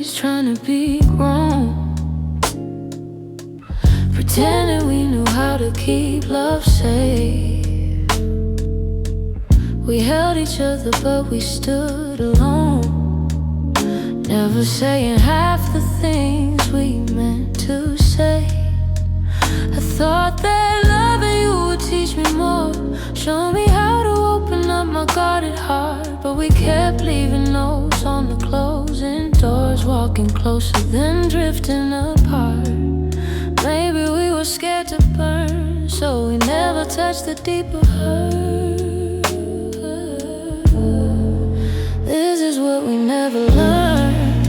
days trying to be grown, pretending we knew how to keep love safe. We held each other but we stood alone, never saying half the things we meant to say. I thought that loving you would teach me more, show me how to open up my guarded heart. But we kept leaving notes on the closing doors, walking closer then drifting apart. Maybe we were scared to burn, so we never touched the deeper hurt. This is what we never learned,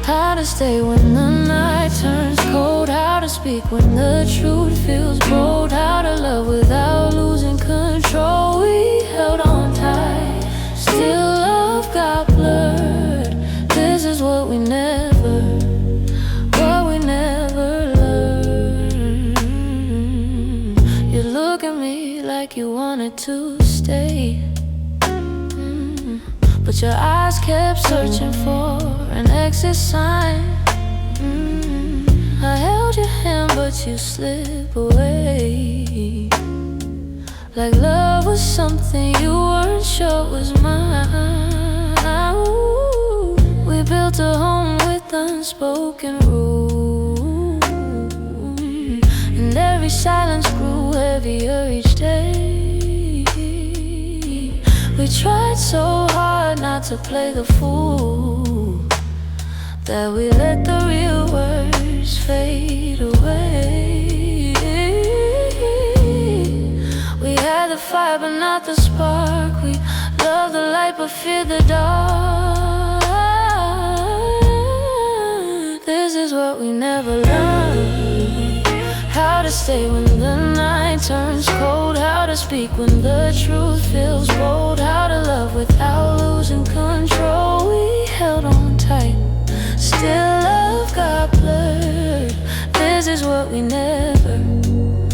how to stay when the night turns cold, how to speak when the truth feels bold, how to love without losing control. We held on tight, still love got blurred. This is what we never learned. You look at me like you wanted to stay, but your eyes kept searching for an exit sign. I held your hand but you slip away, like love was something you weren't sure was mine. Ooh, we built a home with unspoken rules, and every silence grew heavier each day. We tried so hard not to play the fool, that we let the real words fade away. We had the fire but not the spark, we loved the light but feared the dark. This is what we never learned, how to stay when the night turns cold, how to speak when the truth feels bold, how to love without losing control. We held on tight, still love got blurred. This is what we never learned.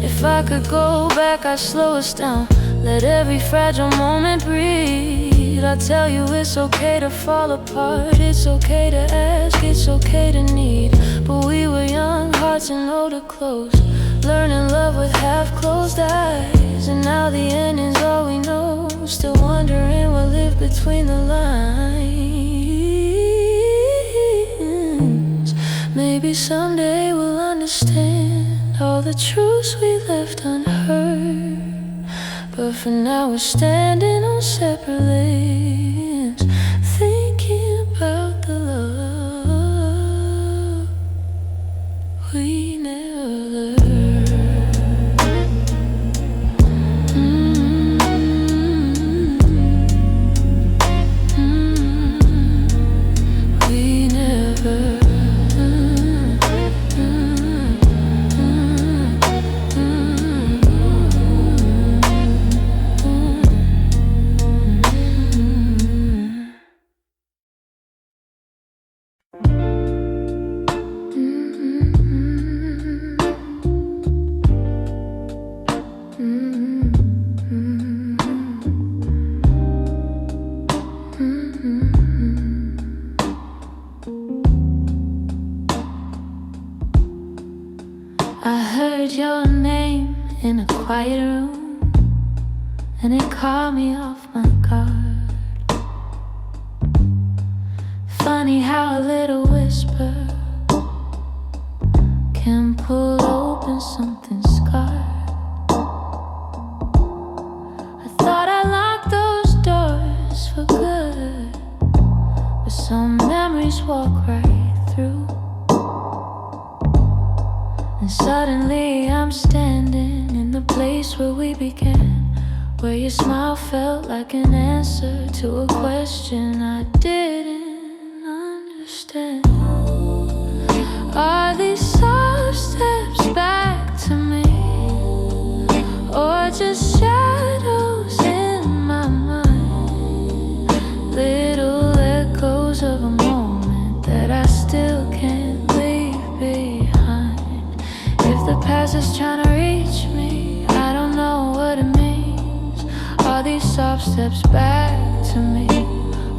If I could go back, I'd slow us down, let every fragile moment breathe. I'd tell you it's okay to fall apart, it's okay to ask, it's okay to need. But we were young, hearts and older clothes, learning love with half-closed eyes. And now the end is all we know, still wondering what lived between the lines. Maybe someday we'll understand all the truths we left unheard, but for now we're standing on separate lanes, thinking about the love we never learned. We never. I heard your name in a quiet room, and it caught me off my guard. Funny how a little whisper can pull open something scarred. I thought I locked those doors for good, but some memories walk right through. And suddenly I'm standing in the place where we began, where your smile felt like an answer to a question I didn't understand. Are these soft steps back to me, or just shadows in my mind? Little echoes of a moment that I still can't leave behind. If the past is trying to reach me, I don't know what it means. Are these soft steps back to me,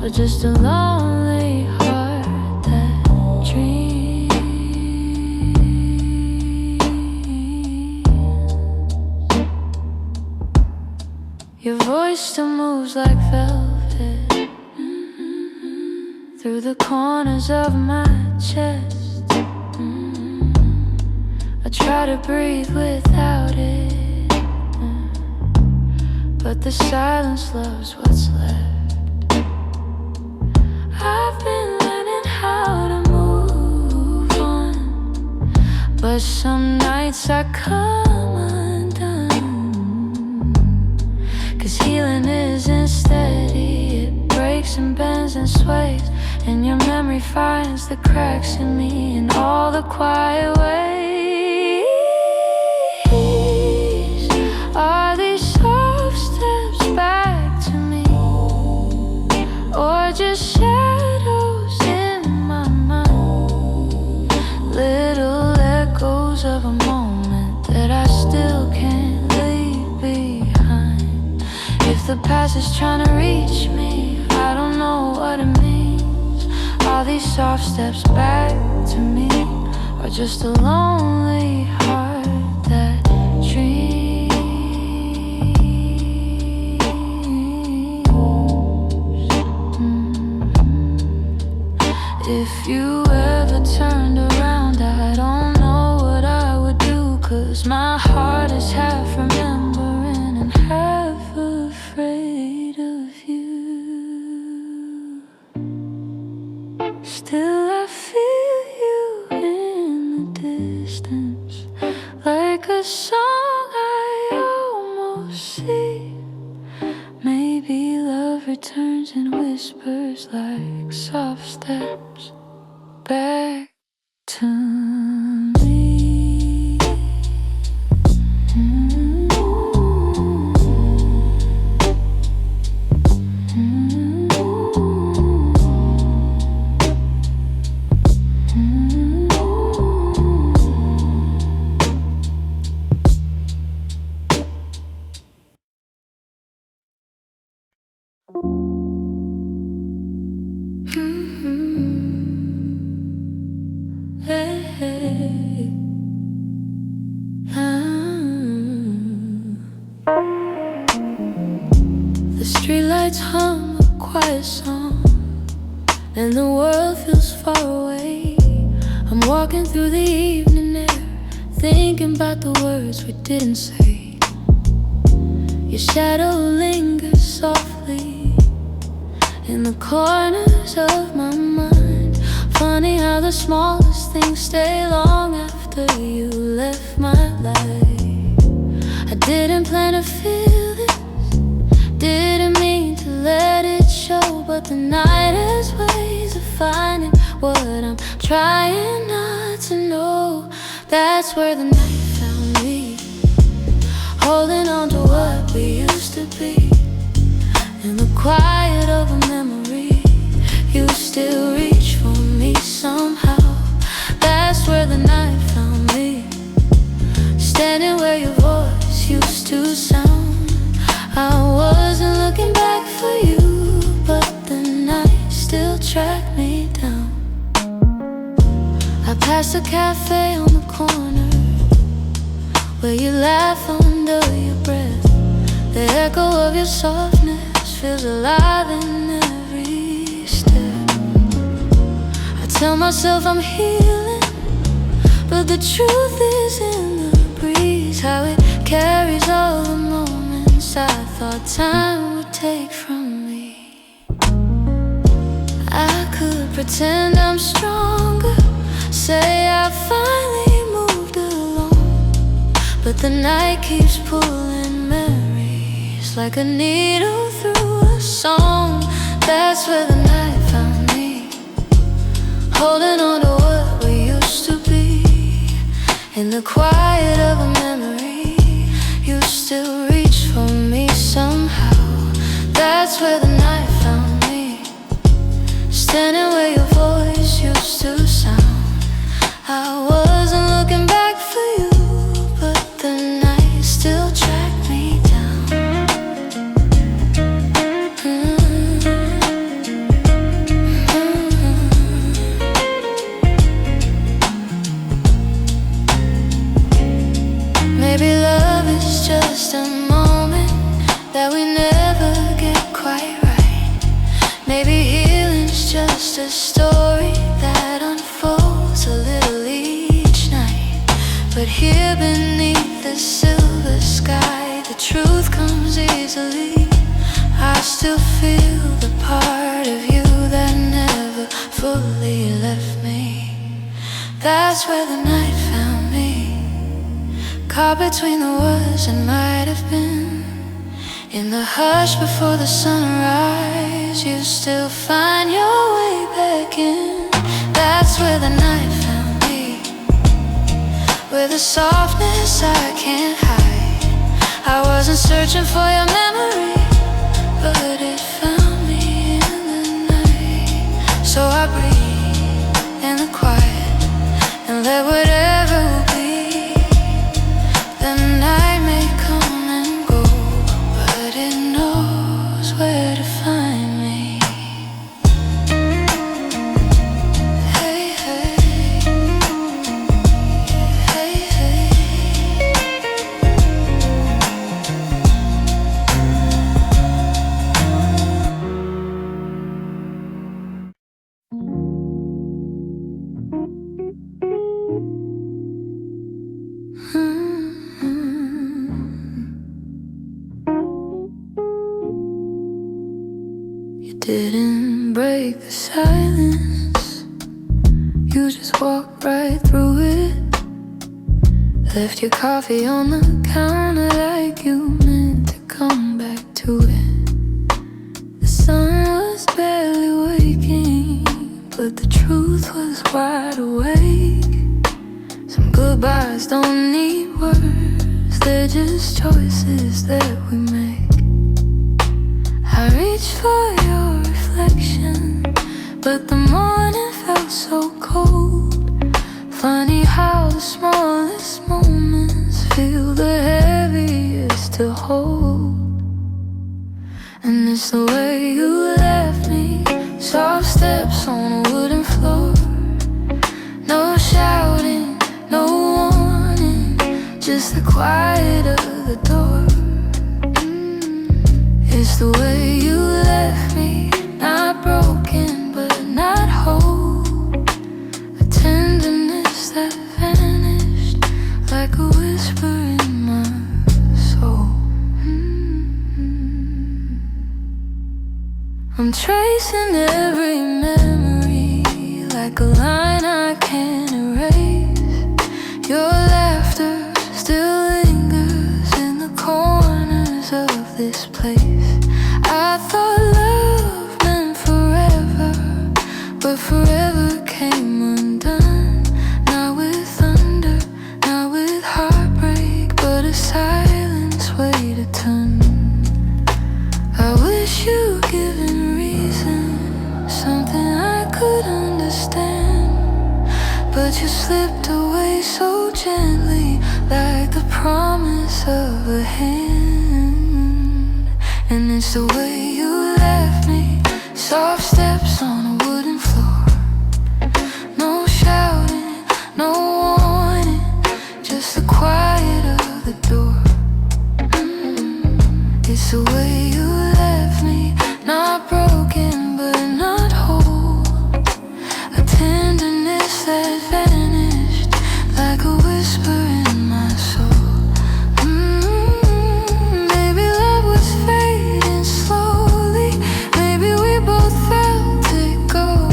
or just a lonely heart that dreams. Your voice still moves like velvet through the corners of my chest. I try to breathe without it, but the silence loves what's left. I've been learning how to move on, but some nights I come undone. 'Cause healing isn't steady, it breaks and bends and sways, and your memory finds the cracks in me in all the quiet ways. Are these soft steps back to me, or just shadows in my mind? Little echoes of a moment that I still can't leave behind. If the past is trying to reach me, I don't know what it means. Are these soft steps back to me, or just a lonely heart that dreams? If you ever turned around, I don't know what I would do, 'cause my heart is half remembering and half afraid of you. Still I feel you in the distance, like a song I almost see. Maybe love returns and whispers like soft steps back to me. The streetlights hum a quiet song, and the world feels far away. I'm walking through the evening air, thinking about the words we didn't say. Your shadow lingers softly in the corners of my mind. Funny how the smallest things stay long after you left my life. I didn't plan to feel this, didn't mean to let it show, but the night has ways of finding what I'm trying not to know. That's where the night found me, holding on to what we used to be. In the quiet of a memory, you still reach for me somehow. That's where the night found me, standing where your voice used to sound. I wasn't looking back for you, but the night still tracked me down. I passed a cafe on the corner where you laugh under your breath. The echo of your softness feels alive in every step. I tell myself I'm healing, but the truth is in the breeze, how it carries all the moments I thought time would take from me. I could pretend I'm stronger, say I finally moved along, but the night keeps pulling memories like a needle through a song. That's where the night found me, holding on to what we used to be. In the quiet of a memory, you still reach for me somehow. That's where the night found me, standing where your voice used to sound. I wasn't looking back for you, but the night still tracked me down. That's where the night found me, caught between the words and might have been. In the hush before the sunrise, you still find your way back in. That's where the night found me, with a softness I can't hide. I wasn't searching for your memory, but it found me in the night. So I breathe in the quiet and let whatever will be. The night may come and go, but it knows where to find me. Hey, hey, hey, hey. You didn't break the silence, you just walked right through it. Left your coffee on the counter like you meant to come back to it. The sun was barely waking, but the truth was wide awake. Some goodbyes don't need words, they're just choices that we make. I reached for your reflection, but the morning felt so cold. Funny how the smallest moments feel the heaviest to hold. And it's the way you left me, soft steps on a wooden floor. No shouting, no warning, just the quiet of the door. It's the way you left me, not broken but not whole. A tenderness that vanished like a whisper in my soul. I'm tracing every memory like a line I can't erase. Your laughter still lingers in the corners of this place. I thought love meant forever, but forever came undone. Not with thunder, not with heartbreak, but a silence weighed a ton. I wish you'd given reason, something I could understand, but you slipped away so gently, like the promise of a hand. And it's the way you left me, soft steps on a wooden floor. No shouting, no warning, just the quiet of the door. It's the way you left me, not broken but not whole. A tenderness that vanished like a whisper in my soul. Maybe love was fading slowly, maybe we both felt it go,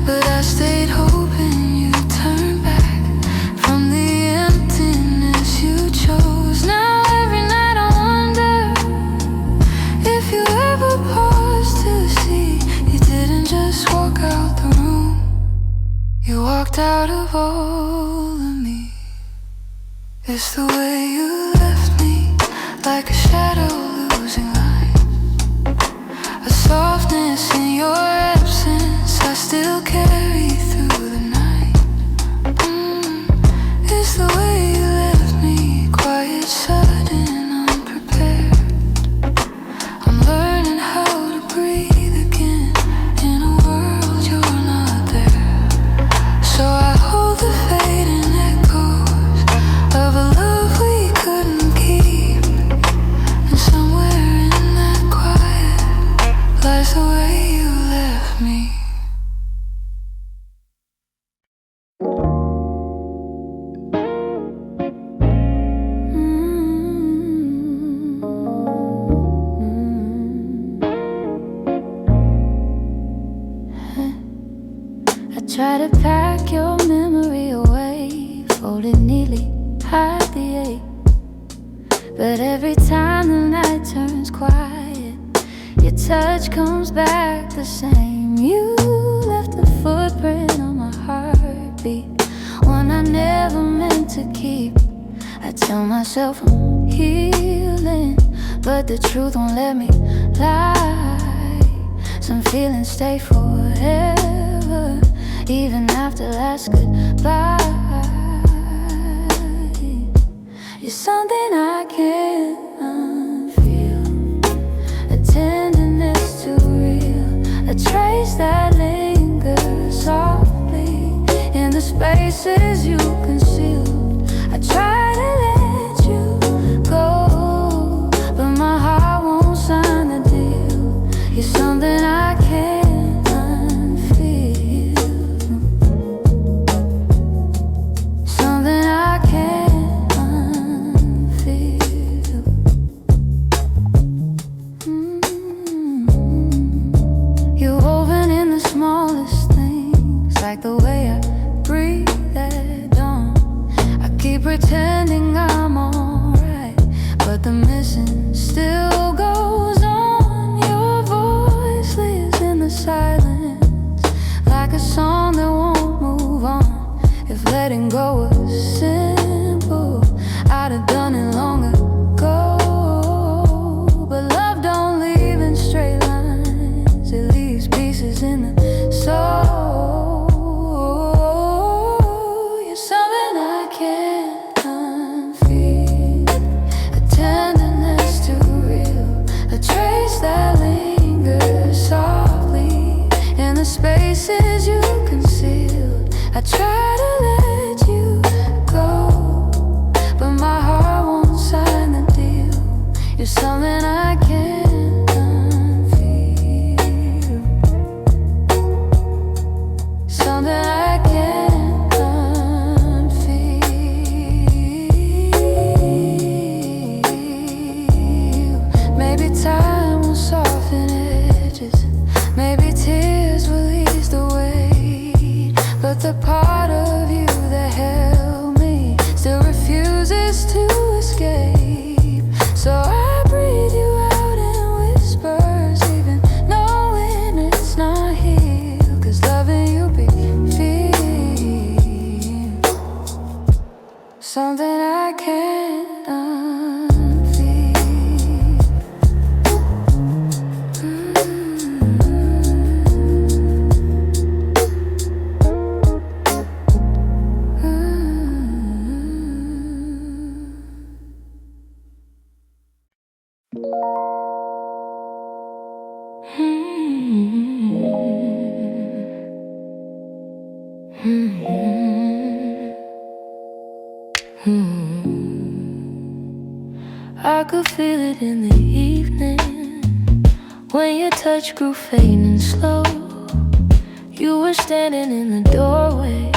but I stayed hoping you'd turn back from the emptiness you chose. Now every night I wonder if you ever paused to see you didn't just walk out the room, you walked out of all of me. It's the way you left me, like a shadow losing light. A softness in your absence I still carry through the night. It's the way you left me, quiet, sudden, unprepared. I'm learning how to breathe again in a world you're not there. So I hold the fading echoes of a love we couldn't keep, and somewhere in that quiet lies the way you left me. pack your memory away, fold it neatly, hide the ache. But every time the night turns quiet, your touch comes back the same. You left a footprint on my heartbeat, one I never meant to keep. I tell myself I'm healing, but the truth won't let me lie. Some feelings stay forever, even after last goodbye. You're something I can't unfeel, a tenderness too real, a trace that lingers softly in the spaces you concealed. I try to let you go, but my heart won't sign the deal. You're something I can't unfeel, something I can't unfeel. You're woven in the smallest things, like the way I breathe at dawn. I keep pretending I'm alright, but the missing still goes on. Your voice lives in the silence, like a song that won't move on. If letting go was simple, I'd have done it long ago. But love don't leave in straight lines, it leaves pieces in the soul. You're something I can't unfeel, a tenderness too real, a trace that lingers softly in the spaces you concealed. I try to let you go, but my heart won't sign the deal. You're something I can't unfeel, something I can't unfeel. Maybe time will soften edges, maybe tears will ease the weight, but the part of you that held me still refuses to escape. So I breathe you out in whispers, even knowing it's not here, 'cause loving you be feel something I can't unfeel. I could feel it in the evening, when your touch grew faint and slow. You were standing in the doorway,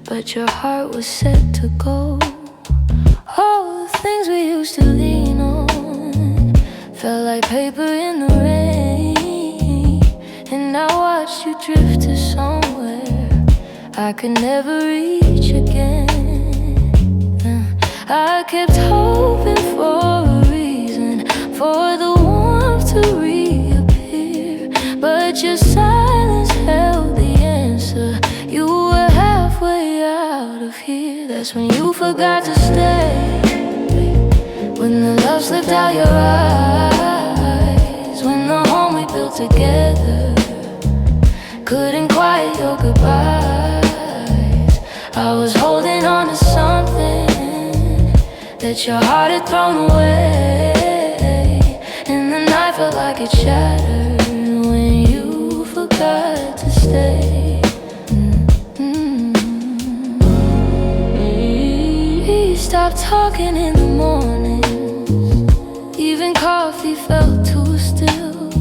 but your heart was set to go. All the things we used to lean on felt like paper in the rain, and I watched you drift to somewhere I could never reach again. I kept hoping for a reason for the warmth to reappear, but your silence held the answer. You were halfway out of here. That's when you forgot to stay, when the love slipped out your eyes, when the home we built together couldn't quiet your goodbyes. I was holding on to something that your heart had thrown away, and the night felt like it shattered when you forgot to stay. We stopped talking in the mornings, even coffee felt too still.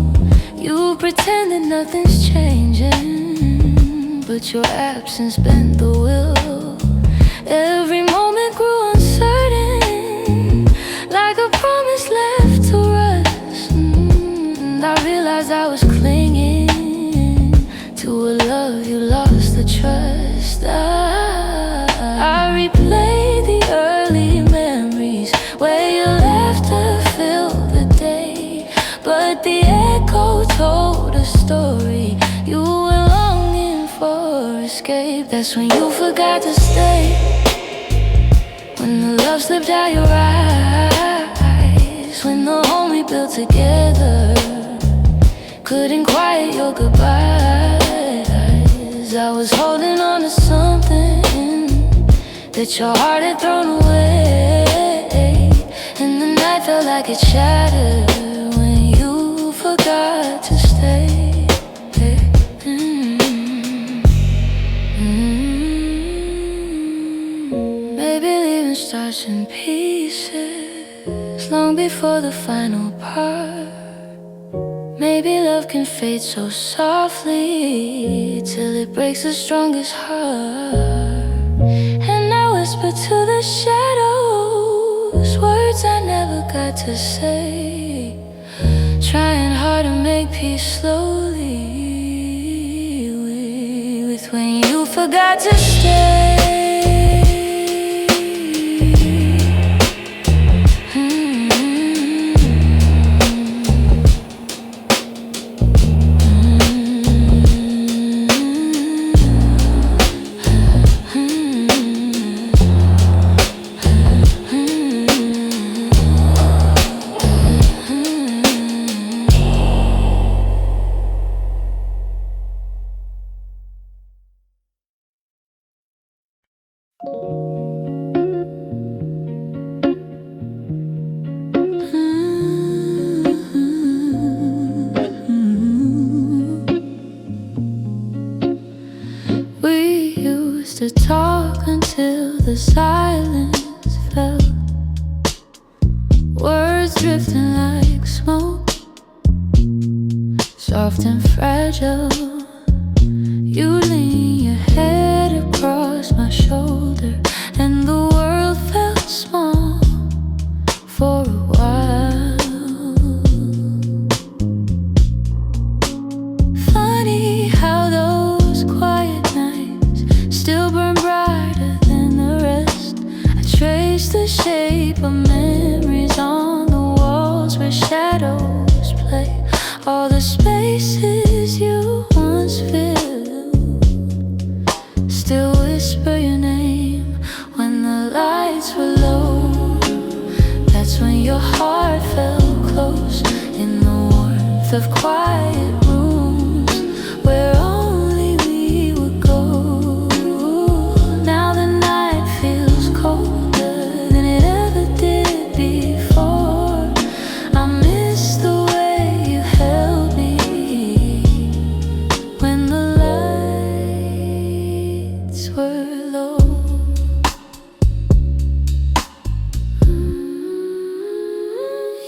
You pretended nothing's changing, but your absence bent the will. Every moment grew uncertain, like a promise left to rust. And I realized I was clinging to a love you lost the trust. escape. That's when you forgot to stay. When the love slipped out your eyes. When the home we built together couldn't quiet your goodbyes. I was holding on to something that your heart had thrown away, and the night felt like it shattered when you forgot to stay. Maybe leaving starts in pieces long before the final part. Maybe love can fade so softly till it breaks the strongest heart. And I whisper to the shadows words I never got to say, trying hard to make peace slowly with when you forgot to stay. To talk until the silence fell, words drifting like smoke, soft and fragile. You lean your head across my shoulder, and the world felt small for a while. Funny how those quiet nights still burn brighter than the rest. I trace the shape of memories on the walls where shadows play. All the spaces you once filled still whisper your name when the lights were low. That's when your heart felt close in the warmth of quiet rooms where only we would go. Now the night feels colder than it ever did before. I miss the way you held me when the lights were low.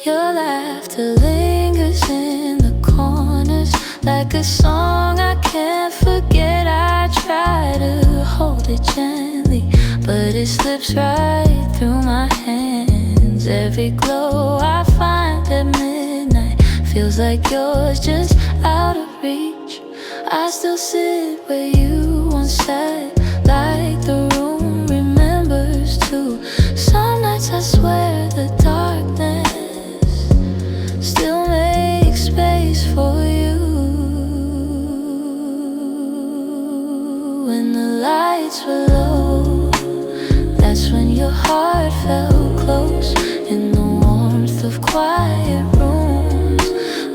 Your laughter lingers in the corners like a song I can't forget. I try to hold it gently, but it slips right through my hands. Every glow I find at midnight feels like yours, just out of reach. I still sit where you once sat, like the room remembers too. Some nights I swear the darkness still makes space for you. When the lights were low, that's when your heart felt close in the warmth of quiet rooms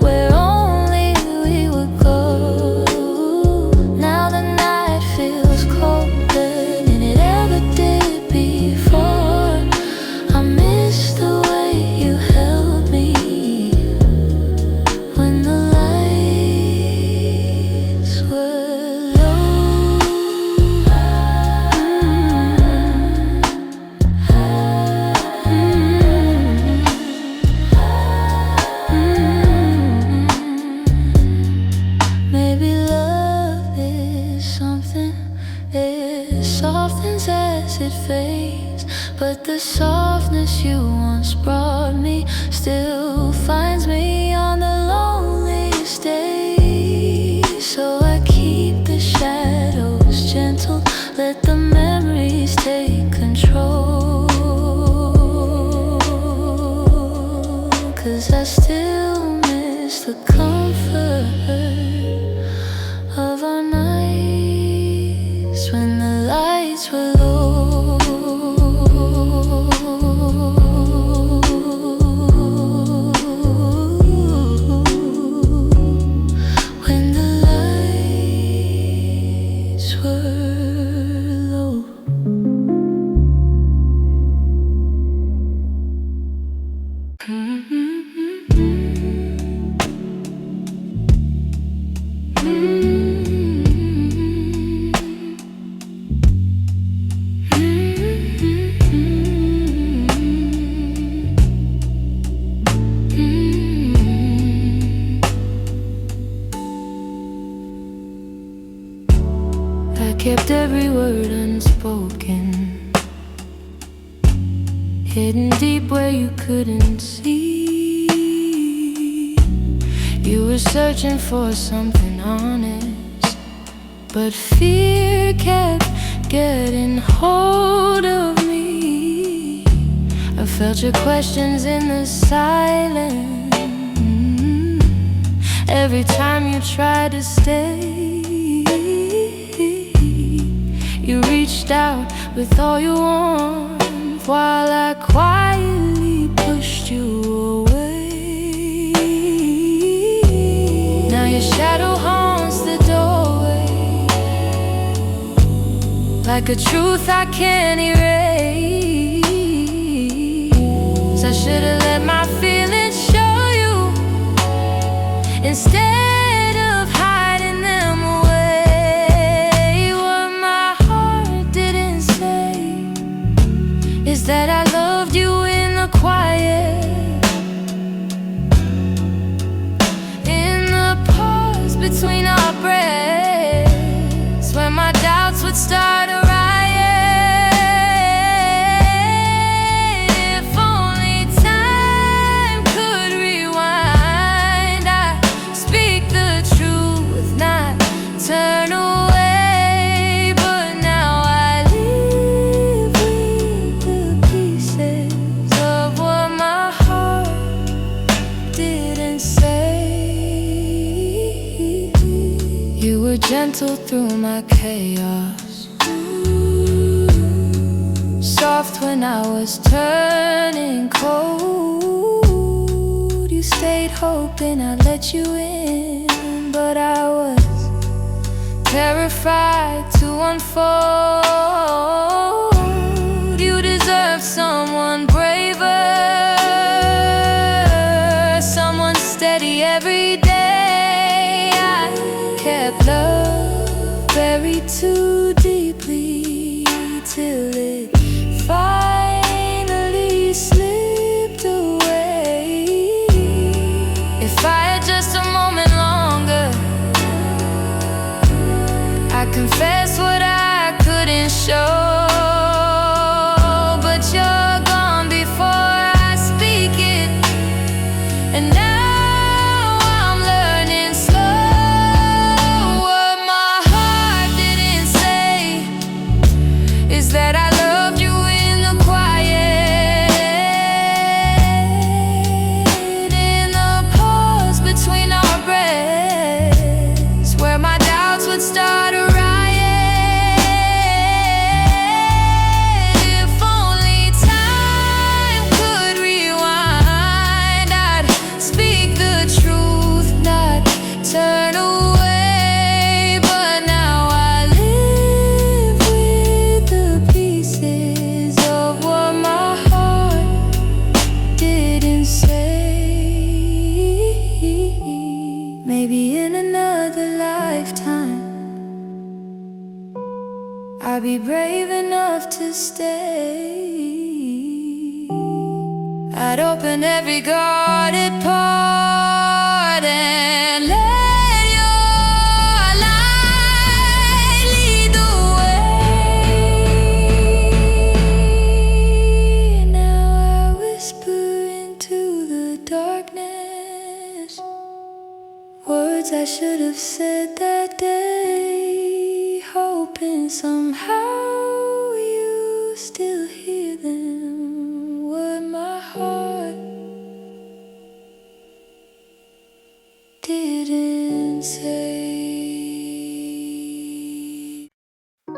where only we would go. Now the night feels colder than it ever did before. I miss the way you held me when the lights were low. Maybe love is something, it softens as it fades, but the softness you once brought me still finds me on the loneliest day. So I keep the shadows gentle, let the memories take control. 'Cause I still miss the comfort of our nights when the lights were low. When the lights were low. I kept every word unspoken, hidden deep where you couldn't see. You were searching for something honest, but fear kept getting hold of me. I felt your questions in the silence every time you tried to stay. You reached out with all your warmth while I quietly pushed you away. Now your shadow haunts the doorway, like a truth I can't erase. I should've let my feelings show you instead of hiding them away. What my heart didn't say is that I loved you in the quiet, in the pause between our breaths, where my doubts would start a riot. If only time could rewind, I'd speak the truth, not turn away. But now I live with the pieces of what my heart didn't say. You were gentle through my chaos, soft when I was turning cold. You stayed hoping I'd let you in, but I was terrified to unfold. You deserve someone braver, someone steady every day. I kept love buried too deeply till it finally slipped away. If I had just a moment longer, I confess what I couldn't show. But you're gone before I speak it, and now I'm learning slow. What my heart didn't say is that I loved you in the quiet, in the pause between our breaths, where my doubts would start a riot. If only time could rewind, I'd speak the truth, not turn away. But now I live with the pieces of what my heart didn't say. Maybe in another lifetime I'll be brave enough to stay. I'd open every guarded part and let your light lead the way. Now I whisper into the darkness words I should have said that day, hoping somehow you still hear them. What my heart didn't say. I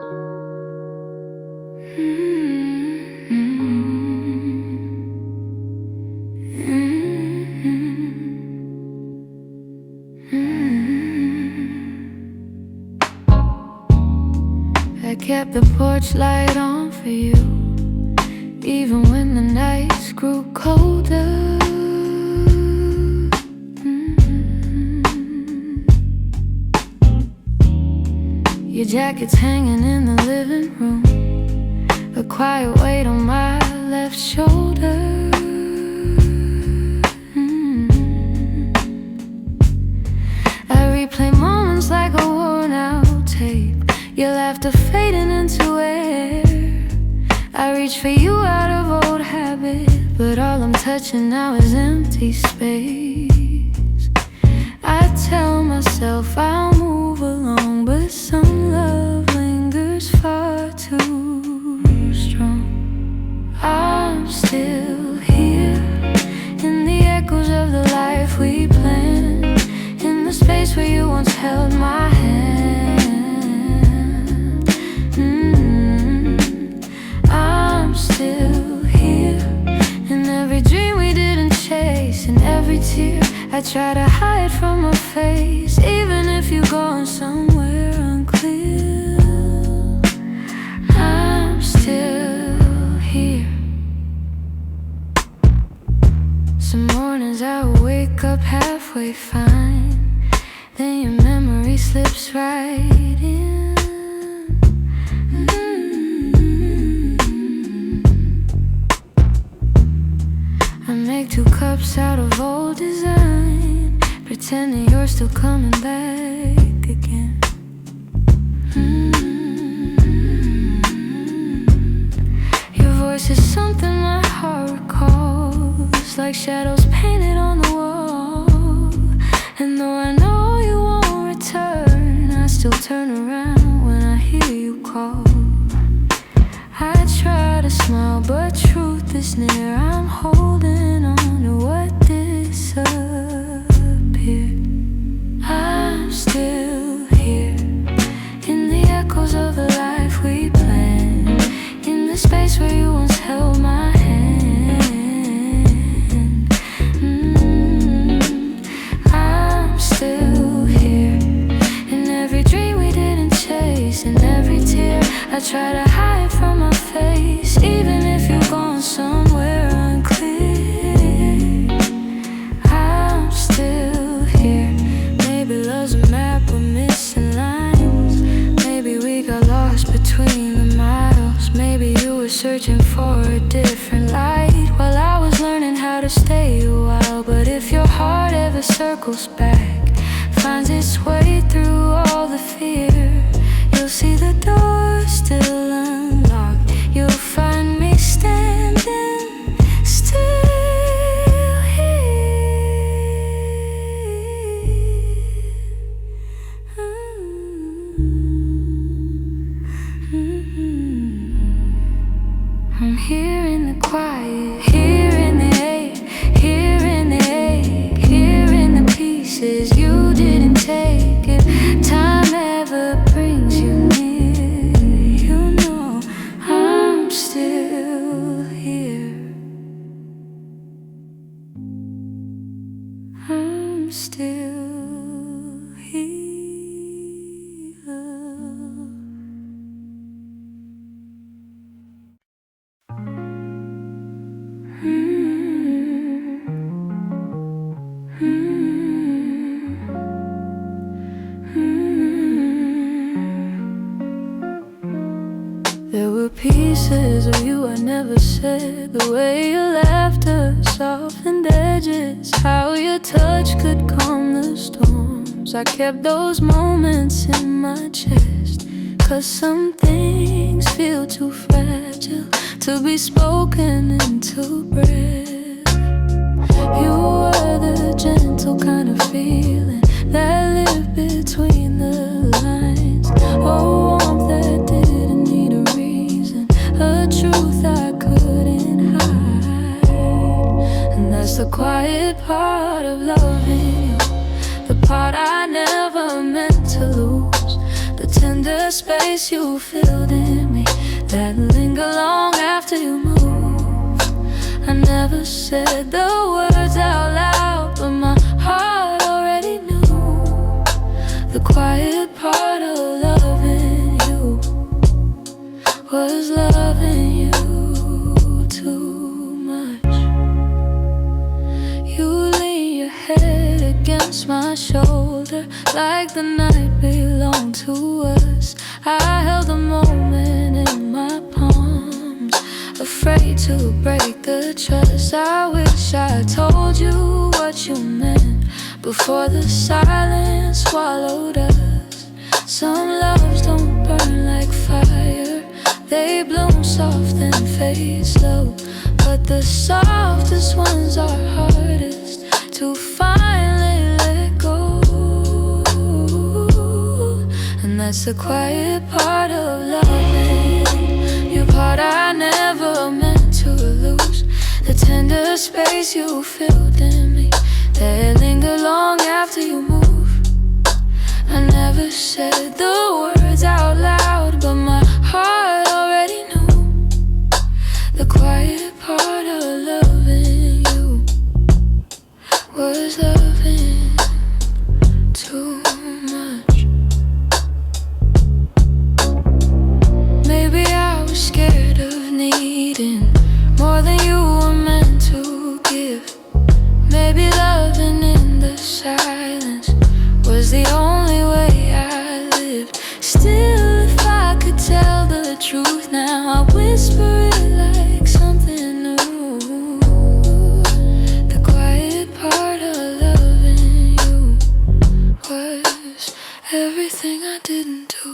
kept the porch light on for you, even when the nights grew colder. Your jacket's hanging in the living room, a quiet weight on my left shoulder. I replay moments like a worn out tape, your laughter fading into air. I reach for you out of old habit, but all I'm touching now is empty space. I tell myself I'll move along, but some love lingers far too strong. I'm still here, in the echoes of the life we planned, in the space where you once held my hand. I'm still here, in every dream we didn't chase, in every tear I try to hide from my face, even if you're going somewhere unclear. I'm still here. Some mornings I wake up halfway fine, then your memory slips right in. I make 2 cups out of old design, pretending you're still coming back again. Your voice is something my heart recalls, like shadows painted on the wall. And though I know you won't return, I still turn around when I hear you call. I try to smile, but truth is near. I'm holding on to what disappeared. I'm still here, in the echoes of the life we planned, in the space where you once held my hand. I'm still here, in every dream we didn't chase, in every tear I try to hide from my face, even if you're going somewhere unclear. I'm still here. Maybe love's a map with missing lines, maybe we got lost between the miles, maybe you were searching for a different light while I was learning how to stay a while. But if your heart ever circles back, finds its way through all the fear, you'll see the door still unlocked. You'll find me standing still here. I'm here in the quiet, here in the ache, here in the ache, here in the pieces you didn't take. If time ever brings you near, you know I'm still here. I'm still here. There were pieces of you I never said, the way your laughter softened edges, how your touch could calm the storms. I kept those moments in my chest, 'cause some things feel too fragile to be spoken into breath. You were the gentle kind of feeling that lived between the lines, a warmth that didn't need a reason, a truth I couldn't hide. And that's the quiet part of loving you, the part I never meant to lose, the tender tender space you filled in me that linger long after you move. I never said the words out loud, but my heart already knew. The quiet part of loving you was loving you too much. You lean your head against my shoulder like the night belonged to us. I held the moment in my palms, afraid to break the trust. I wish I told you what you meant before the silence swallowed us. Some loves don't burn like fire, they bloom soft and fade slow. But the softest ones are hardest to finally let go. And that's the quiet part of loving you, part I never meant to lose. The tender space you filled in me that linger long after you move. I never said the words out loud, but my heart already knew. The quiet part of loving you was loving too much. Maybe I was scared of needing more than you were meant to give. Maybe loving in the silence was the only way I lived. Still, if I could tell the truth now, I whisper it like something new. The quiet part of loving you was everything I didn't do.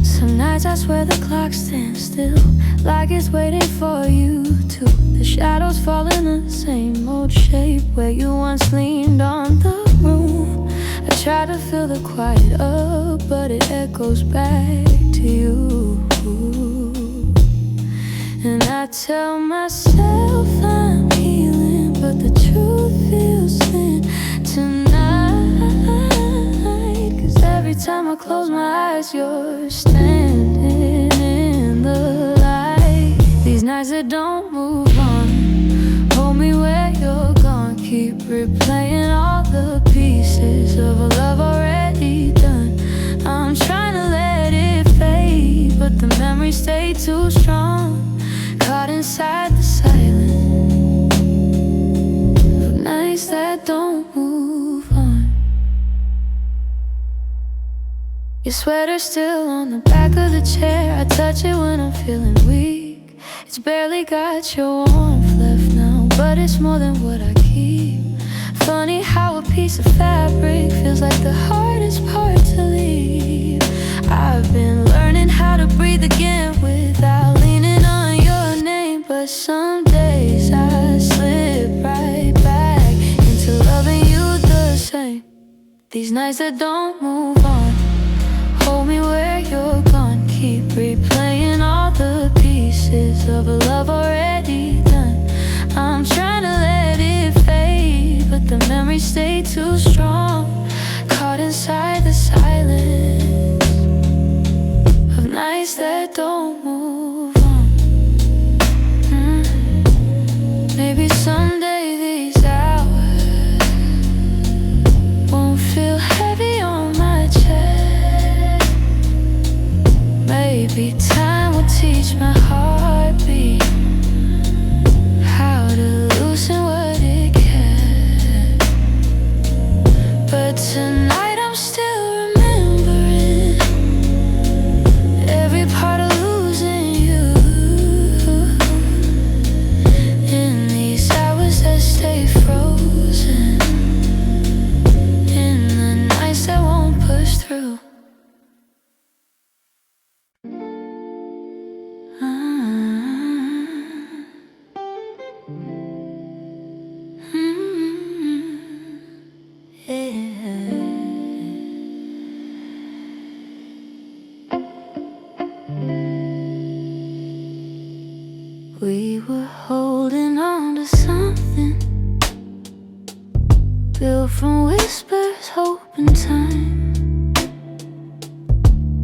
Some nights I swear the clock stands still, like it's waiting for you to. The shadows fall in the same old shape where you once leaned on the room. I try to fill the quiet up, but it echoes back to you. And I tell myself I'm healing, but the truth feels thin tonight. 'Cause every time I close my eyes, you're standing in the light. These nights that don't move on, hold me where you're gone. Keep replaying all the pieces of a love already done. I'm trying to let it fade, but the memories stay too strong. Caught inside the silence of nights that don't move on. Your sweater's still on the back of the chair. I touch it when I'm feeling weak. It's barely got your warmth left now, but it's more than what I keep. Funny how a piece of fabric feels like the hardest part to leave. I've been learning how to breathe again without leaning on your name, but some days I slip right back into loving you the same. These nights that don't move on, hold me where you're gone. Keep replaying all the pieces of a love already done. I'm trying to let it fade, but the memories stay too strong. Caught inside the silence of nights that don't move on. Maybe someday these hours won't feel heavy on my chest. Maybe time will teach my heartbeat how to loosen what it can. But tonight I'm still remembering from whispers, hope, and time.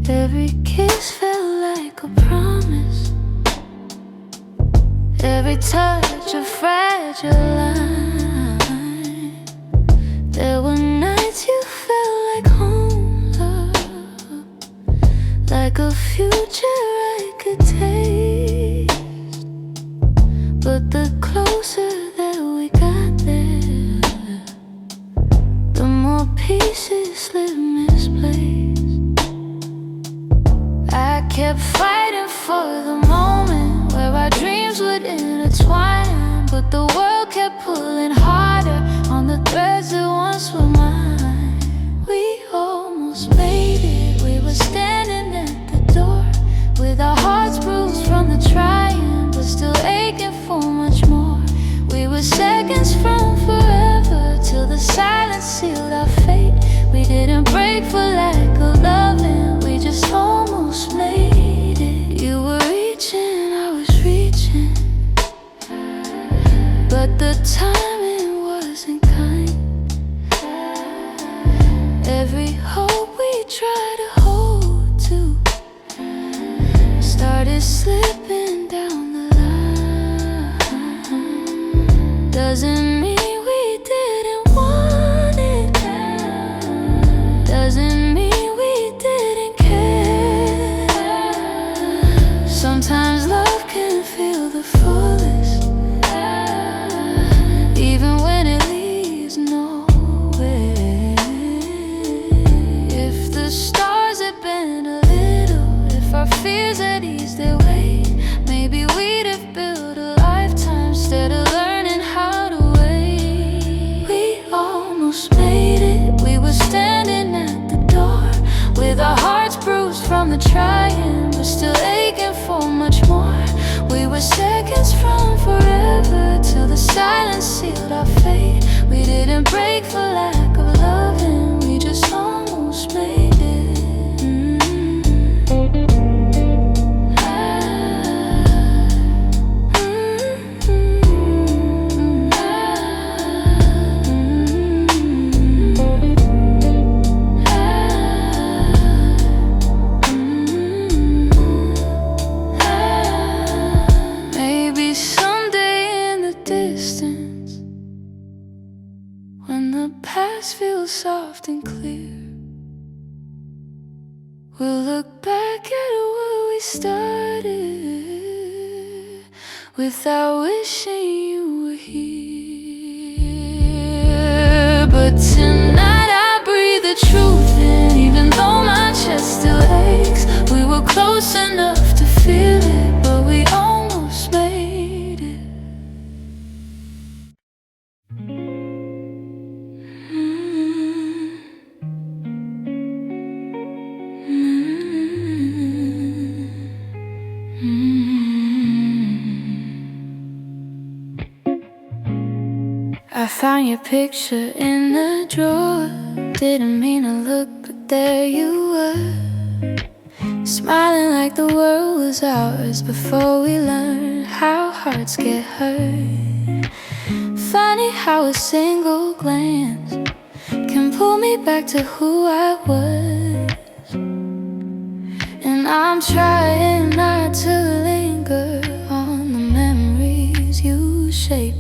Every kiss felt like a promise, every touch a fragile line. There were nights you felt like home, love, like a future I could taste. But the closer that we got there, the more pieces slip misplaced. I kept fighting for the moment where our dreams would intertwine, but the world kept pulling harder on the threads that once were mine. We almost made it, we were standing at the door, with our hearts bruised from the trying, but still aching for much more. We were seconds from forever, till the silence sealed our fate. We didn't break for lack of loving, we just almost made it. You were reaching, I was reaching, but the timing wasn't kind. Every hope we tried to hold to started slipping down the line. Doesn't mean we didn't want it, doesn't mean we didn't care. Sometimes love can feel the fullest, even when it leaves nowhere. If the stars had been a little, if our fears had eased their weight, maybe we'd have built a lifetime instead of learning how to wait. We almost made it, we were standing at the door, with our hearts bruised from the trying, but still aching for much more. We were seconds from forever, till the silence sealed our fate. We didn't break for lack of loving, we just almost made it. Maybe someday in the distance, when the past feels soft and clear, we'll look back at where we started, without wishing you were here. But tonight I breathe the truth in, even though my chest still aches. We were close enough to feel it, but we almost made it. I found your picture in the drawer, didn't mean to look, but there you were, smiling like the world was ours before we learned how hearts get hurt. Funny how a single glance can pull me back to who I was, and I'm trying not to linger on the memories you shaped,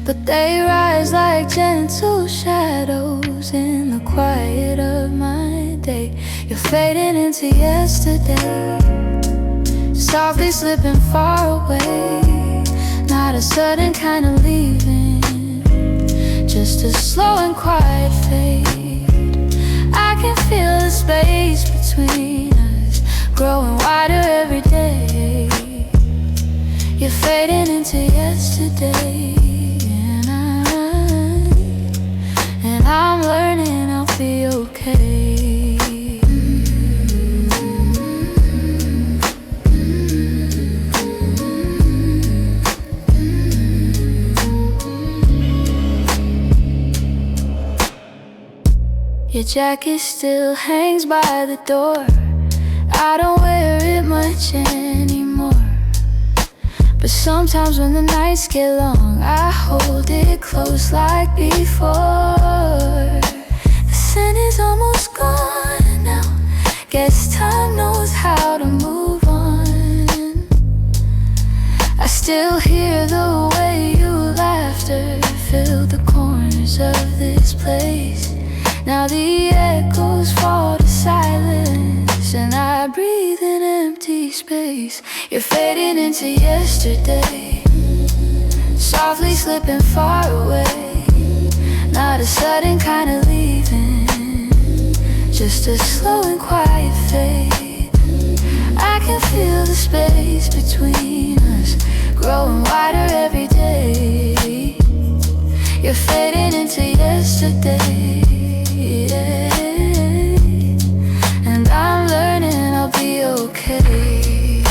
but they rise like gentle shadows in the quiet of my day. You're fading into yesterday, softly slipping far away. Not a sudden kind of leaving, just a slow and quiet fade. I can feel the space between us growing wider every day. You're fading into yesterday, and I'm learning I'll be okay. Your jacket still hangs by the door. I don't wear it much anymore, but sometimes when the nights get long, I hold it close like before. still hear the way your laughter filled the corners of this place. Now the echoes fall to silence, and I breathe in empty space. You're fading into yesterday, softly slipping far away. Not a sudden kind of leaving, just a slow and quiet fade. I can feel the space between us growing wider every day. You're fading into yesterday, yeah. And I'm learning I'll be okay.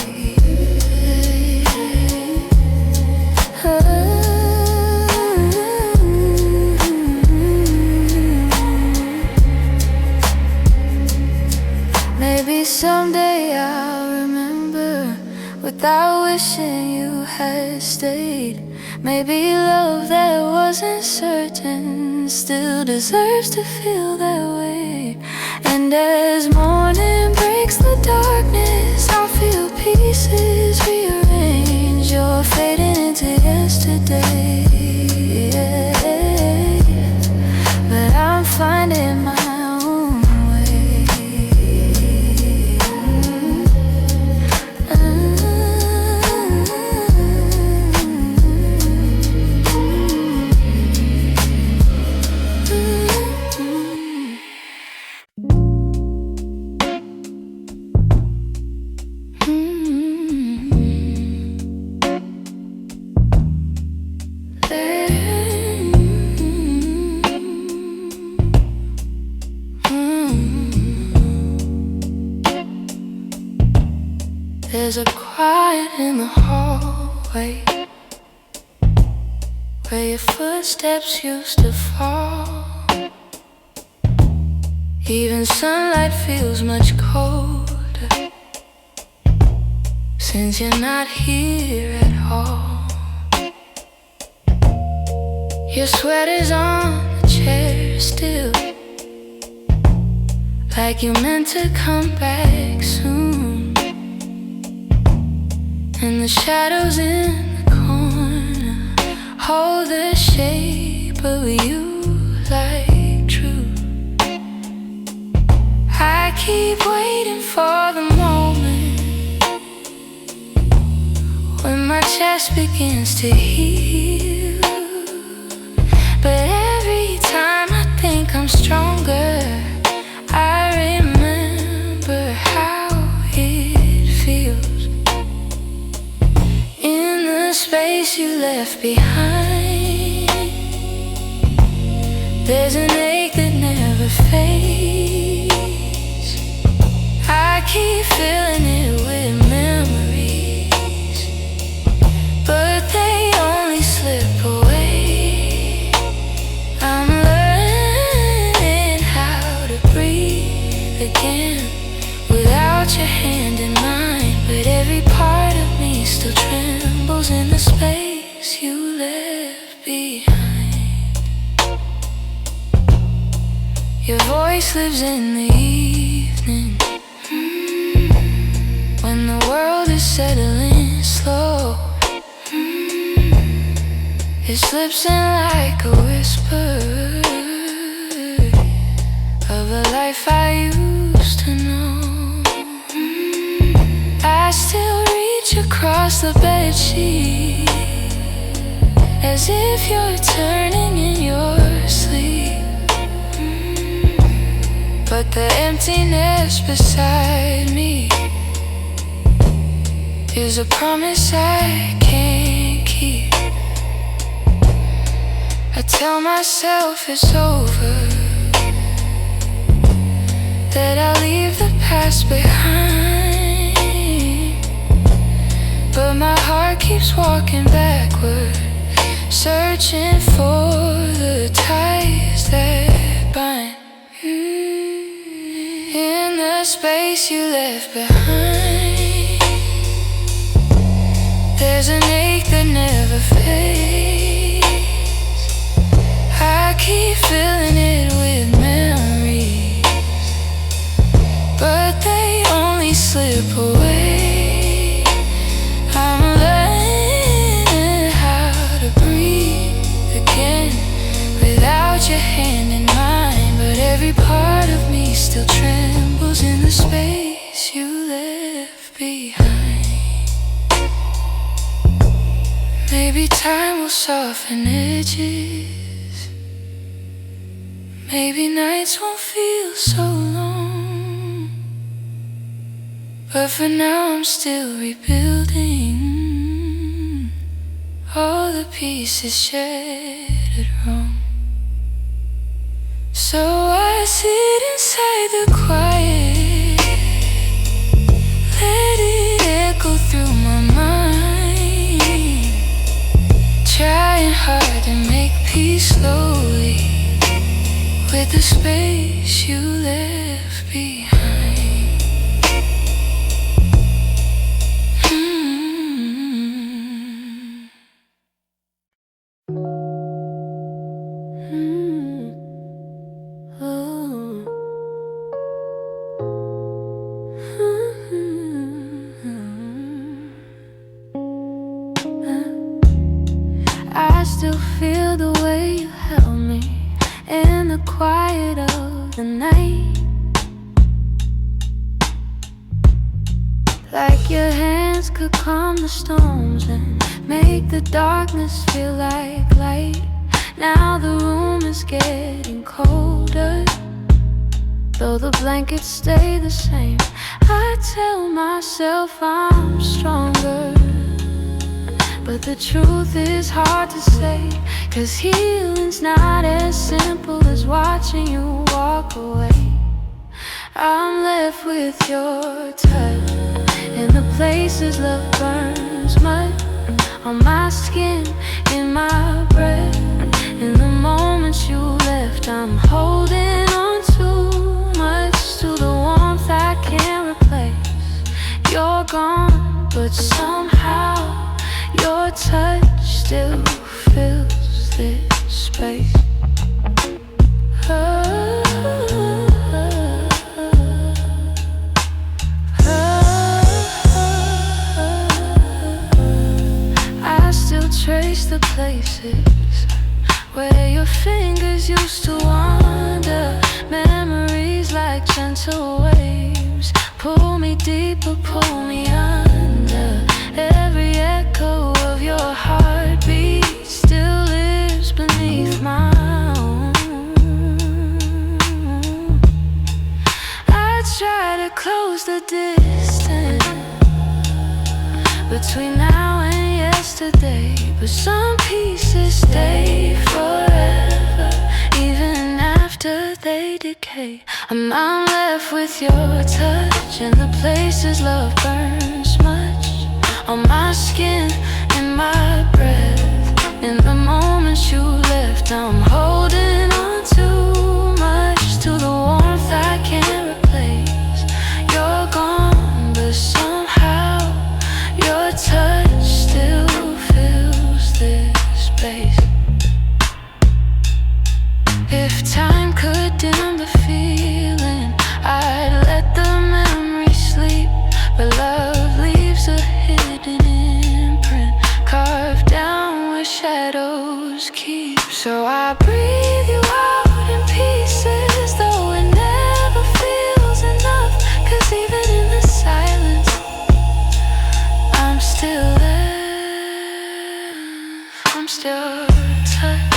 Maybe someday I'll remember without wishing you had stayed. Maybe love that wasn't certain still deserves to feel that way. And as morning breaks the darkness, I'll feel pieces rearrange. You're fading into yesterday, yeah. But I'm finding my own way. There's a quiet in the hallway where your footsteps used to fall. Even sunlight feels much colder since you're not here at all. Your sweater's on the chair still, like you meant to come back soon. And the shadows in the corner hold the shape of you like truth. I keep waiting for the moment when my chest begins to heal. But every time I think I'm stronger, I remember how it feels. In the space you left behind, there's an ache that never fades. I keep filling it with memories, but they only slip away. I'm learning how to breathe again without your hand in mine. But every part of me still trembles in the space you left behind. Your voice lives in the evening, when the world is settling slow. It slips in like a whisper of a life I used to know. I still reach across the bedsheet as if you're turning in your sleep. But the emptiness beside me is a promise I can't keep. I tell myself it's over, that I'll leave the past behind. But my heart keeps walking backward, searching for the ties that bind. In the space you left behind, there's an ache that never fades. I keep filling it with memories, but they only slip away. I'm learning your hand in mine, but every part of me still trembles in the space you left behind. Maybe time will soften edges, maybe nights won't feel so long, but for now I'm still rebuilding all the pieces shattered wrong. So I sit inside the quiet, let it echo through my mind, trying hard to make peace slowly with the space you left behind. I still feel the way you held me in the quiet of the night, like your hands could calm the storms and make the darkness feel like light. Now the room is getting colder, though the blankets stay the same. I tell myself I'm stronger, but the truth is hard to say, 'cause healing's not as simple as watching you walk away. I'm left with your touch in the places love burns mud, on my skin, in my breath. In the moments you left, I'm holding on too much to the warmth I can't replace. You're gone, but somehow your touch still fills this space. I still trace the places where your fingers used to wander. Memories like gentle waves pull me deeper, pull me under. Every echo of your heartbeat still lives beneath my own. I try to close the distance between now and yesterday, but some pieces stay forever, even after they decay. I'm left with your touch in the places love burns much, on my skin, in my breath. In the moments you left, I'm holding on too much to the warmth I can't replace. You're gone, but somehow your touch still fills this space. If time could dim the feeling, I'd let the memory sleep, but love leaves a hidden imprint carved down where shadows keep. So I breathe you out in pieces, though it never feels enough, 'cause even in the silence I'm still there, I'm still touched.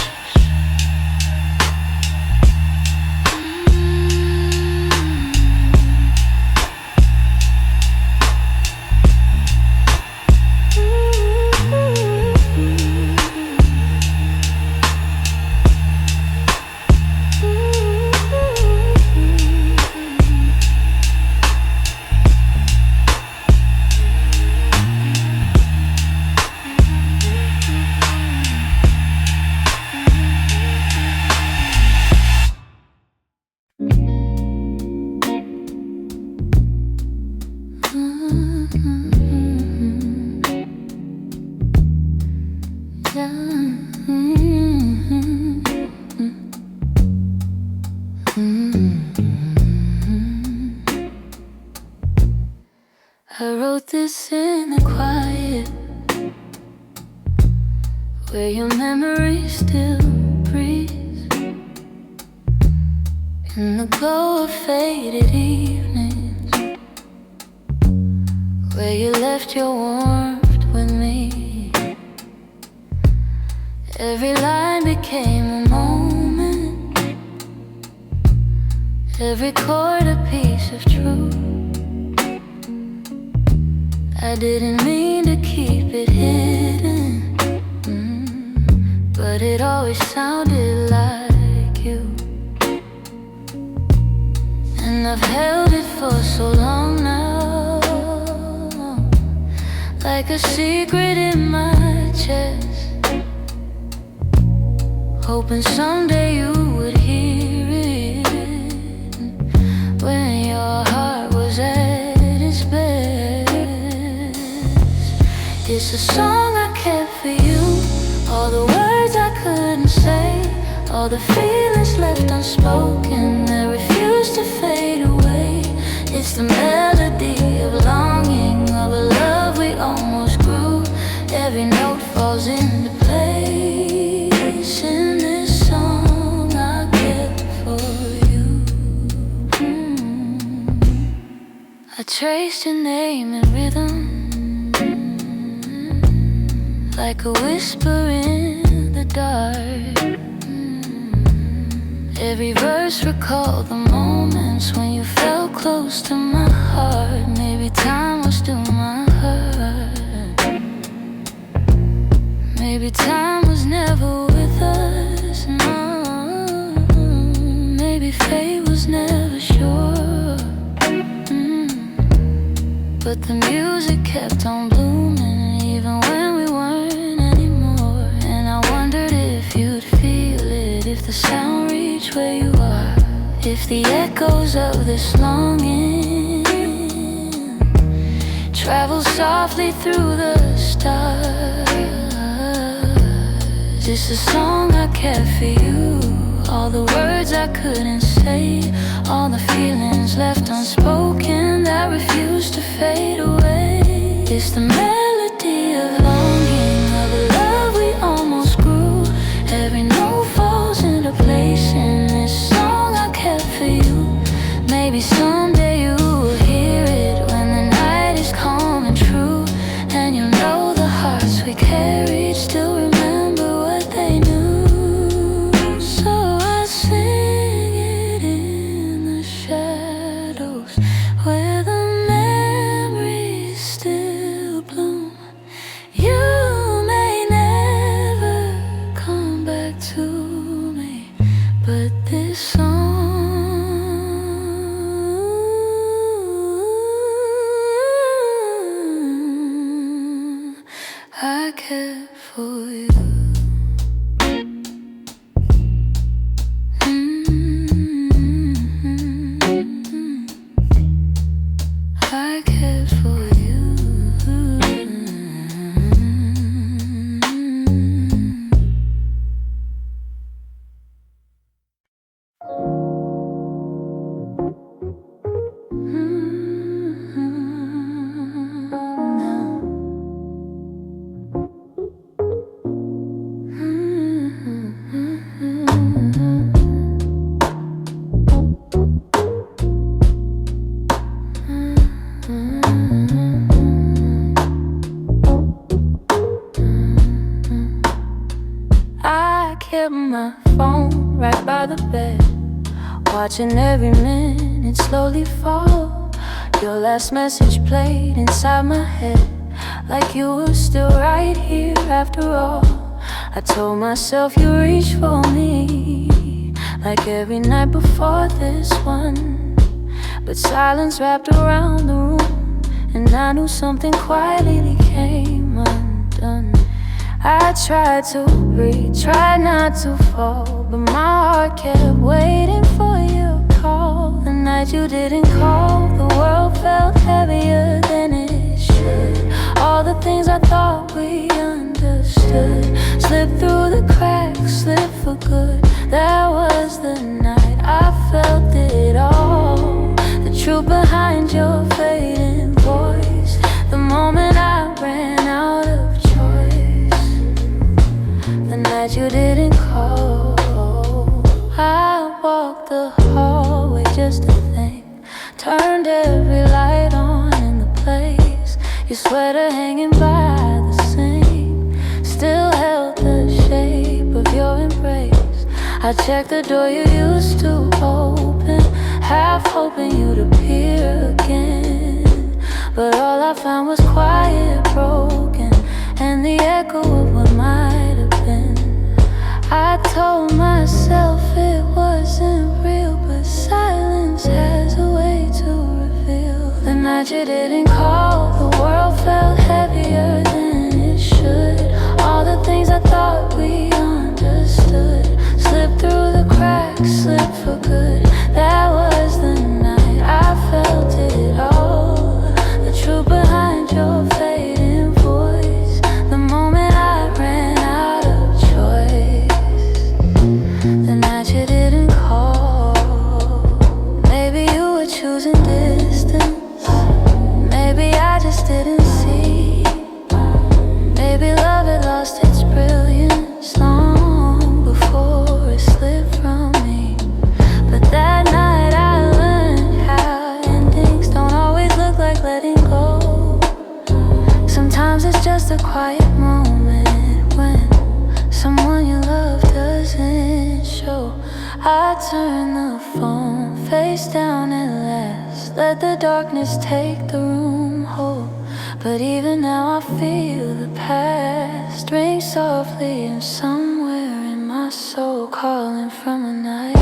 I wrote this in the quiet, where your memory still breathes. in the glow of faded evenings, where you left your warmth with me. Every line became a moment, every chord a piece of truth. I didn't mean to keep it hidden, but it always sounded like you. And I've held it for so long now, like a secret in my chest, hoping someday you would hear it when your heart was at its best. It's a song I kept for you, all the words I couldn't say, all the feelings left unspoken that refuse to fade away. It's the melody of longing, of a love we almost grew. Every note falls into place in this song I kept for you. I traced your name in rhythm, like a whisper in the dark. Every verse recalled the moments when you felt close to my heart. Maybe time was still my heart. Maybe time was never with us, no. Maybe fate was never sure. But the music kept on blooming, even when we weren't anymore. And I wondered if you'd feel it, if the sound reached where you are, if the echoes of this longing travel softly through the stars. It's a song I kept for you, all the words I couldn't say, all the feelings left unspoken that refuse to fade away. It's the melody of longing, of a love we almost grew. Every note falls into place in this song I kept for you. Maybe someday you will hear it when the night is calm and true, and you'll know the hearts we carried still remember what they knew. So I sing it in the shadows where the memories still bloom. You may never come back to me, but this song I kept for you. I kept for you. I kept my phone right by the bed, watching every minute slowly fall. Your last message played inside my head, like you were still right here after all. I told myself you reached for me, like every night before this one. But silence wrapped around the room, and I knew something quietly came undone. I tried to breathe, tried not to fall, but my heart kept waiting for your call. The night you didn't call, the world felt heavier than it should. All the things I thought we understood slipped through the cracks, slipped for good. That was the night I felt it all, the truth behind your fading voice, the moment I ran out of choice, the night you didn't call. I walked the hall just a thing. Turned every light on in the place. Your sweater hanging by the sink still held the shape of your embrace. I checked the door you used to open, half hoping you'd appear again. But all I found was quiet, broken, and the echo of what might have been. I told myself it wasn't real, but silence has a way to reveal. The night you didn't call, the world felt heavier than it should. All the things I thought we understood slipped through the cracks, slipped for good. That was the night I felt it all. The truth behind your fading voice. The moment I ran out of choice. The night you didn't call. Maybe you were choosing distance. Maybe I just didn't see. Maybe love had lost its brilliance long before it slipped from me. But that night I learned how endings don't always look like letting go. Sometimes it's just a quiet moment when someone you love doesn't show. I turn the phone face down at last, let the darkness take the room whole. But even now I feel the past ring softly, and somewhere in my soul calling from a night.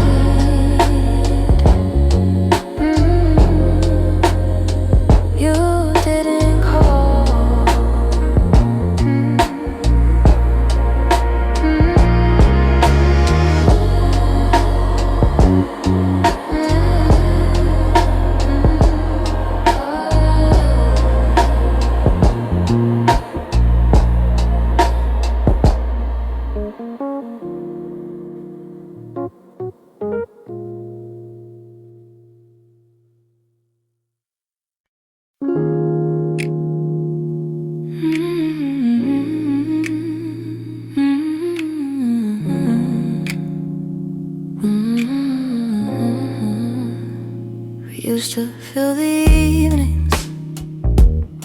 You didn't call. We used to fill the evenings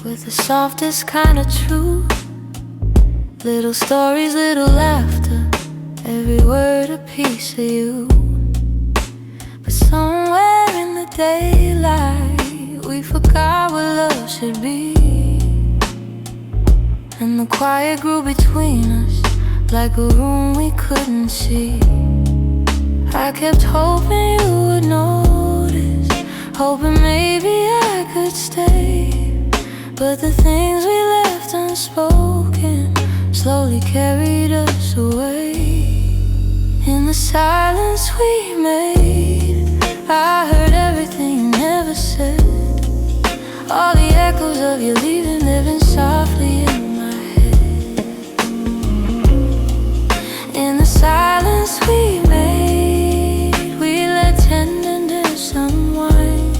with the softest kind of truth. Little stories, little laughter, every word a piece of you. But somewhere in the daylight we forgot what love should be. And the quiet grew between us like a room we couldn't see. I kept hoping you would notice, hoping maybe I could stay. But the things we left unspoken slowly carried us away. In the silence we made, I heard everything you never said. All the echoes of you leaving living softly in my head. In the silence we made, we let tenderness unwind.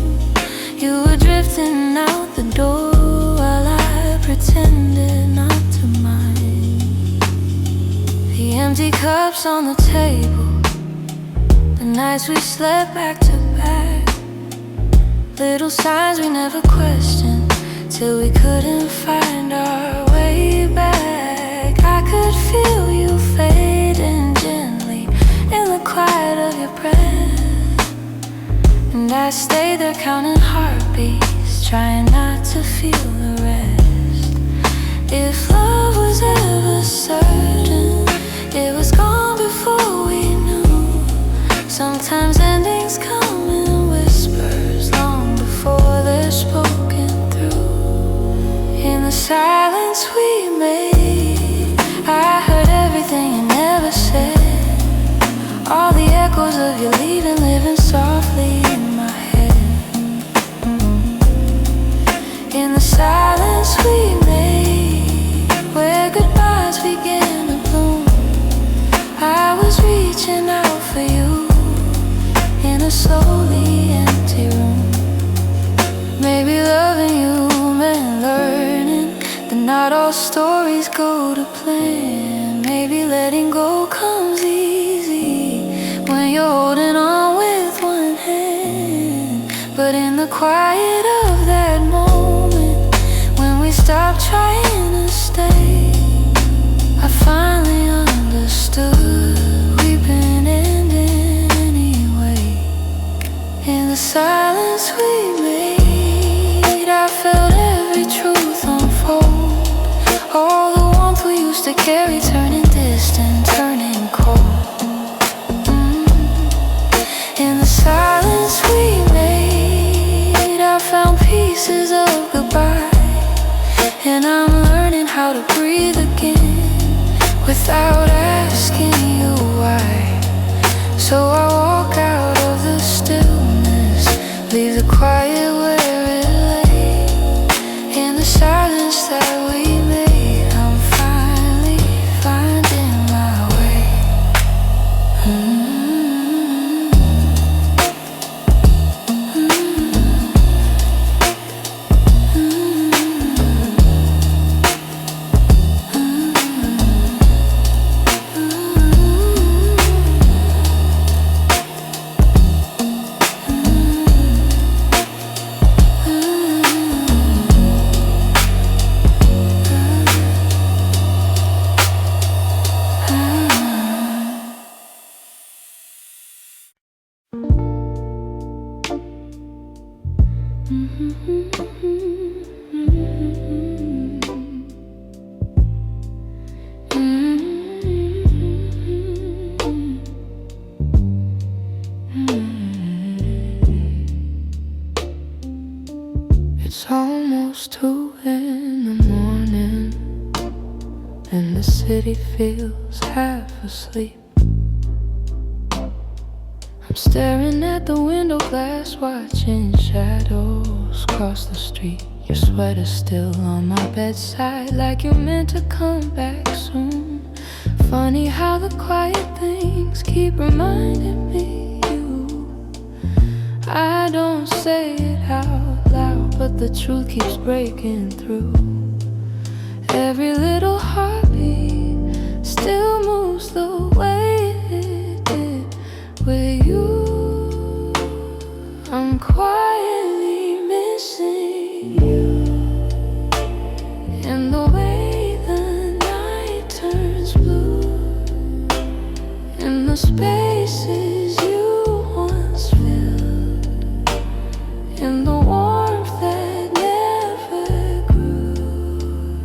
You were drifting out the door while I pretended not to mind. The empty cups on the table, the nights we slept back to back, little signs we never questioned till we couldn't find our way back. I could feel you fading gently in the quiet of your breath, and I stayed there counting heartbeats, trying not to feel the rest. If love was ever certain, it was gone before we knew. Sometimes endings come in whispers long before they're spoken through. In the silence we made, I heard everything you never said. All the echoes of you leaving living softly in my head. In the silence we made, where goodbyes began to bloom, I was reaching out for you in a slowly empty room. Maybe loving you meant learning that not all stories go to plan. Maybe letting go comes easy when you're holding on with one hand. the quiet of that moment, when we stopped trying to stay, I finally understood we've been ending anyway. In the silence we made, I felt every truth unfold. All the warmth we used to carry turning distant, turning cold. In the silence we made, I found pieces of goodbye, and I'm learning how to breathe again without asking you why. So I walk out of the stillness, leave the quiet where it lay. In the silence that we made, I'm finally finding my way. It's almost 2 in the morning, and the city feels half asleep. I'm staring at the window glass, watching shadows cross the street. Your sweater's still on my bedside, like you're meant to come back soon. Funny how the quiet things keep reminding me you. I don't say it out loud, but the truth keeps breaking through. Every little heartbeat still moves the way it did with you. I'm quietly missing you, in the way the night turns blue, in the spaces you once filled, in the warmth that never grew.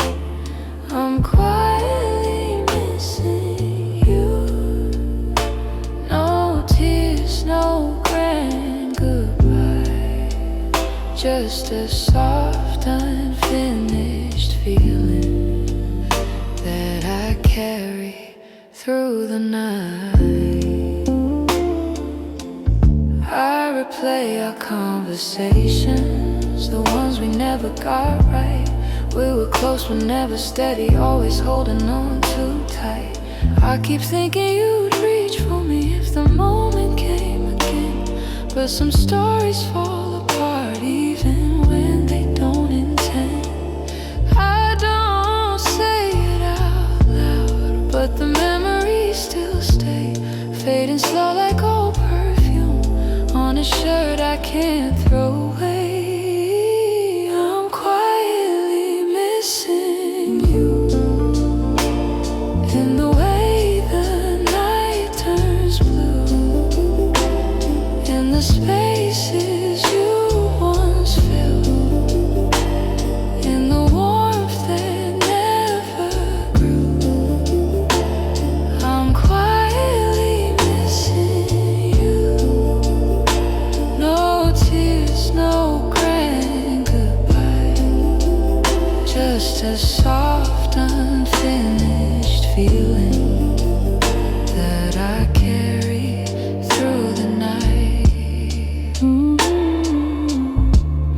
I'm quietly missing you. No tears, no grand goodbye, just a soft, unfinished feeling that I carry through the night. I replay our conversations, the ones we never got right. We were close but never steady, always holding on too tight. I keep thinking you'd reach for me if the moment came again, but some stories fall apart even when they don't intend. I don't say it out loud, but the memories still stay, fading slow like old perfume on a shirt I can't throw away. I'm quietly missing you, in the way the night turns blue, in the spaces you once filled, in the warmth that never grew. I'm quietly missing you. No tears, no grand goodbye, just a soft, unfinished feeling that I carry through the night.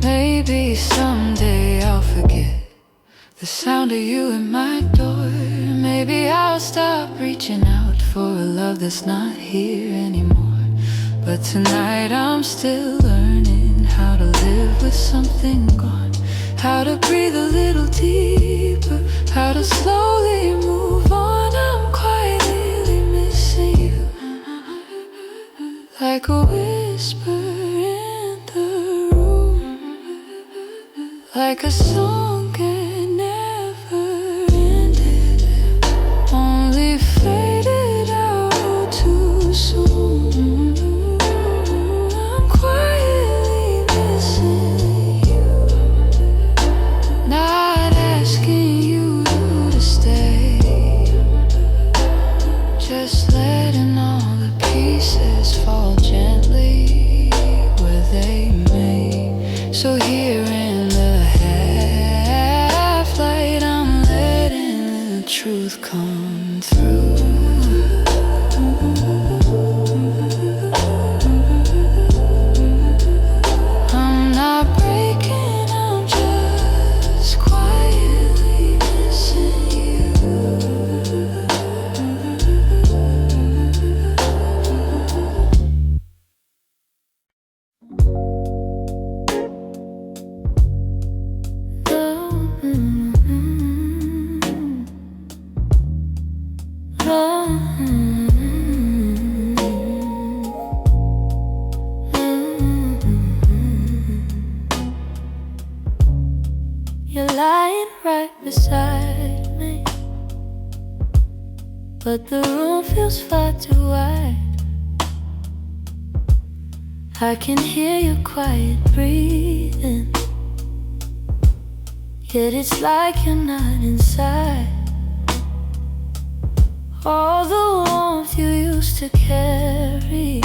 Maybe someday I'll forget the sound of you at my door. Maybe I'll stop reaching out for a love that's not here anymore. But tonight I'm still learning how to live with something gone, how to breathe a little deeper, how to slowly move on. I'm quietly missing you, like a whisper in the room. like a song that never ended, only faded out too soon. I'm quietly missing you, not asking you to stay, just letting all the pieces fall gently where they may. So here in the half light, I'm letting the truth come through. I'm not breaking, I'm just quietly missing you. You're lying right beside me, but the room feels far too wide. I can hear your quiet breathing, yet it's like you're not inside. All the warmth you used to carry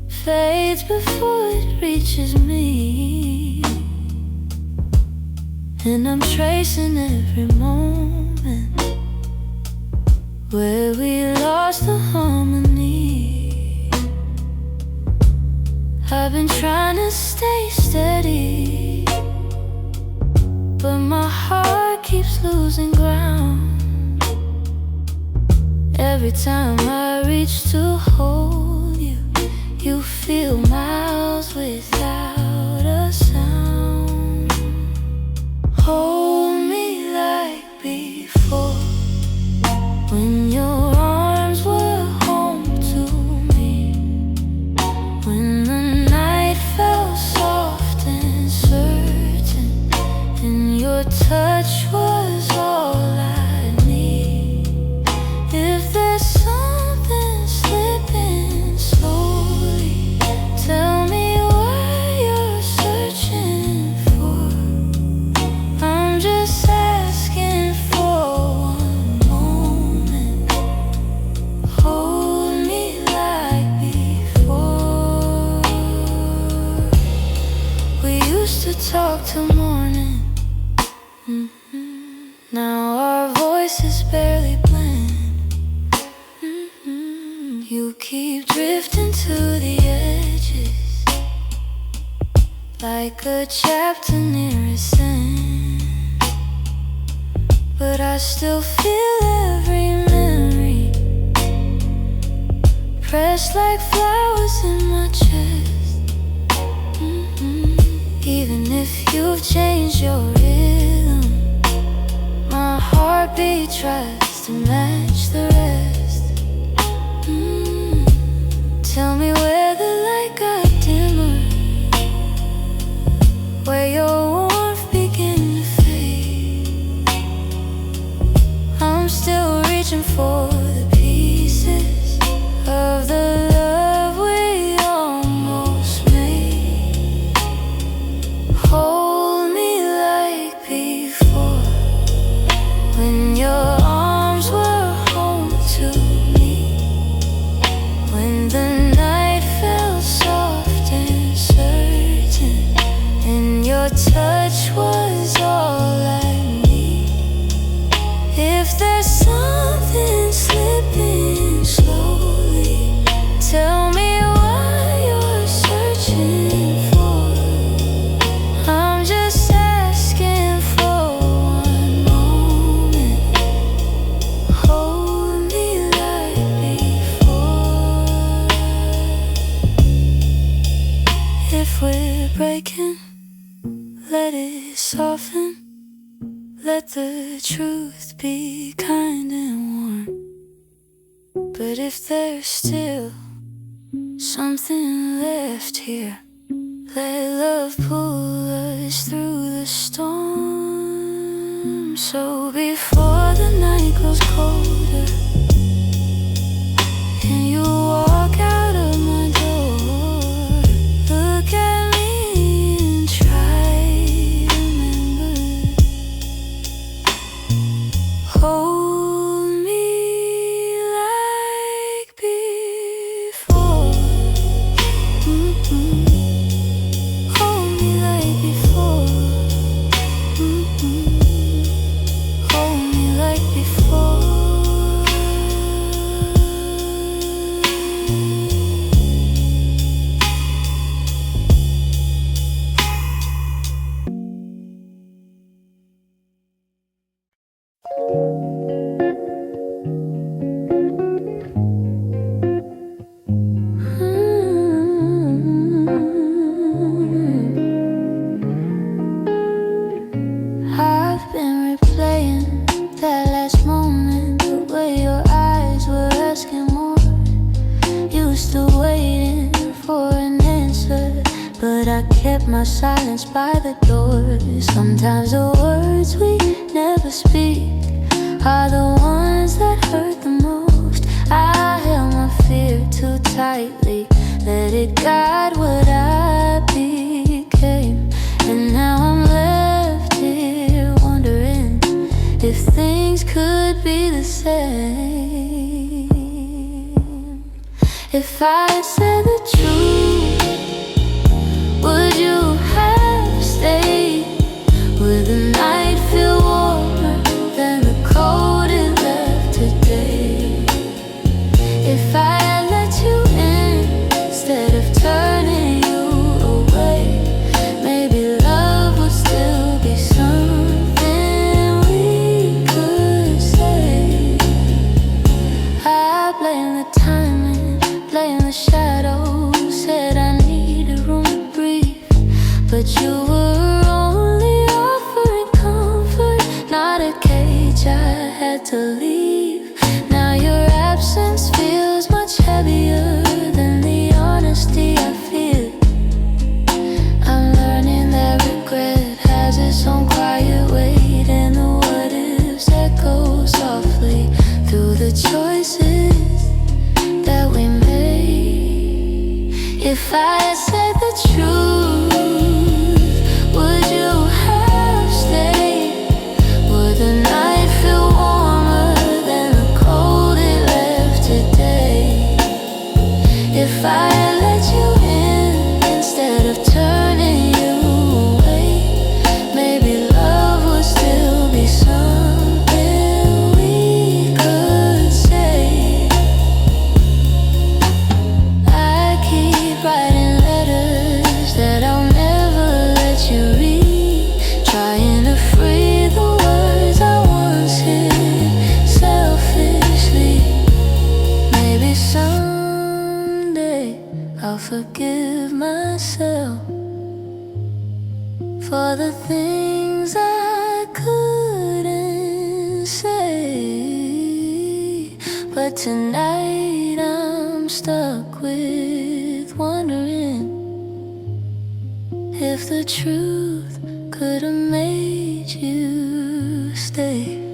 fades before it reaches me, and I'm tracing every moment where we lost the harmony. I've been trying to stay steady, but my heart keeps losing ground. Every time I reach to hold you, you feel miles without a sound. Hold me like before, when your arms were home to me, when the night felt soft and certain, and your touch was all I need. If there's something slipping slowly, tell me what you're searching for. I'm just asking for one moment. Hold me like before. We used to talk till morning. Now our voices barely blend. You keep drifting to the edges, like a chapter near its end, but I still feel every memory pressed like flowers in my chest. Even if you've changed your rhythm, my heartbeat tries to match the rest. Tell me where the light got dimmer, where your warmth began to fade. I'm still reaching for the pieces of the love we almost made. Hold me like before, when your arms were home to me, when the night felt soft and certain, and your touch was all I need. If there's something slipping slowly, tell me what you're searching for. I'm just asking for one moment. Hold me like before. If we're breaking, let it soften. Let the truth be kind and warm. But if there's still something left here, let love pull us through the storm. So before the night grows colder and you walk out of my door, look at me and try to remember. Hold me like before. Hold me like before. Hold me like before. I've been replaying that last moment, the way your eyes were asking more. You still waiting for an answer, but I kept my silence by the door. Sometimes the words we never speak are the ones that hurt the most. I held my fear too tightly, let it guide what I became. And now I'm left here wondering if things could be the same. If I said the truth, would you have stayed? Would the night feel warmer than the cold it left today? If I had let you in instead of turning you away, maybe love would still be something we could say. I blame the timing, blame the shadows, said I needed room to breathe, but you were only offering comfort, not a cage. I had to leave. Now your absence feels much heavier than the honesty I feel. I'm learning that regret has its own quiet weight, and the what ifs echo softly through the choices that we made. If I said the truth, would you have stayed? Would the night feel warmer than the cold it left today? If I had let you in instead of turning you away, maybe love would still be something we could say. I keep writing letters that I'll never let you read, trying to free the words I once hid selfishly. Maybe someday I'll forgive myself for the things I couldn't say. But tonight I'm stuck with wondering if the truth could have made you stay.